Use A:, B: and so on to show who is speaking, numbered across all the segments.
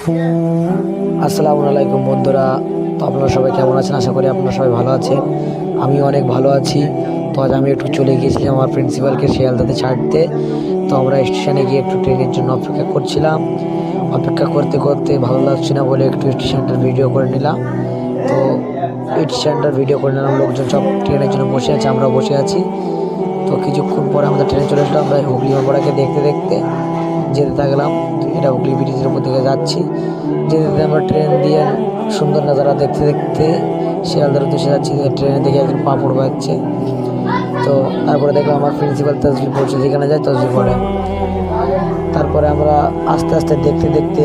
A: আসসালামু আলাইকুম বন্ধুরা। তো আপনারা সবাই কেমন আছেন? আশা করি আপনারা সবাই ভালো আছেন। আমি অনেক ভালো আছি। তো আজ আমি একটু চলে গিয়েছিলাম আমার প্রিন্সিপালকে শিয়ালদাতে ছাড়তে। তো আমরা স্টেশনে গিয়ে একটু ট্রেনের জন্য অপেক্ষা করছিলাম। অপেক্ষা করতে করতে ভালো লাগছে না বলে একটু স্টেশনটার ভিডিও করে নিলাম। তো স্টেশনটার ভিডিও করে নিলাম। লোকজন সব ট্রেনের জন্য বসে আছে, আমরাও বসে আছি। তো কিছুক্ষণ পরে আমাদের ট্রেনে চলে আসলাম। আমরা হুগলি মোড়াকে দেখতে দেখতে যেতে থাকলাম। এটা হুগলি ব্রিজের উপর দিকে যাচ্ছি। যেতে যেতে আমরা ট্রেন দিয়ে সুন্দর নাজারা দেখতে দেখতে শিয়ালদার উদ্দেশ্যে যাচ্ছি। ট্রেনে দেখে একজন পাঁপড় বাজছে। তো তারপরে দেখলাম আমার প্রিন্সিপাল তসবির পড়ছে, যেখানে যায় তসবির পড়ে। তারপরে আমরা আস্তে আস্তে দেখতে দেখতে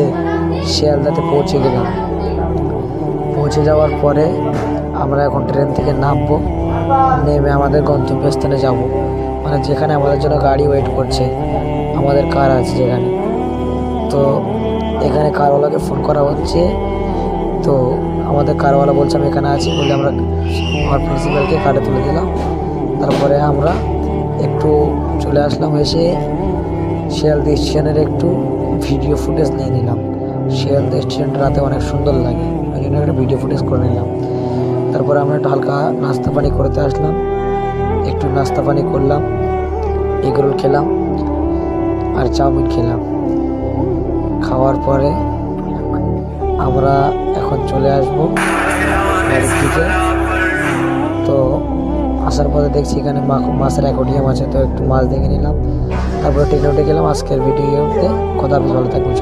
A: শিয়ালদাতে পৌঁছে গেলাম। পৌঁছে যাওয়ার পরে আমরা এখন ট্রেন থেকে নামবো, নেমে আমাদের গন্তব্যস্থানে যাব, মানে যেখানে আমাদের জন্য গাড়ি ওয়েট করছে, আমাদের কার আছে যেখানে। তো এখানে কারওয়ালাকে ফোন করা হচ্ছে। তো আমাদের কারওয়ালা বলছে আমি এখানে আছি বলে আমরা আমার প্রিন্সিপালকে কার্ডে তুলে দিলাম। তারপরে আমরা একটু চলে আসলাম, এসে শিয়ালদা স্টেশনের একটু ভিডিও ফুটেজ নিয়ে নিলাম। শিয়ালদা স্টেশনটা রাতে অনেক সুন্দর লাগে, ওই জন্য একটা ভিডিও ফুটেজ করে নিলাম। তারপরে আমরা একটু হালকা নাস্তা পানি করতে আসলাম, একটু নাস্তা পানি করলাম, এগরোল খেলাম আর চাউমিন খেলাম। খাওয়ার পরে আমরা এখন চলে আসবো বাড়ির দিকে। তো আসার পরে দেখছি এখানে মাছের অ্যাকোয়ারিয়াম আছে, তো একটু মাছ দেখে নিলাম। তারপরে ট্রেনে উঠে গেলাম। আজকের ভিডিওতে কথা, ভালো থাকবেন।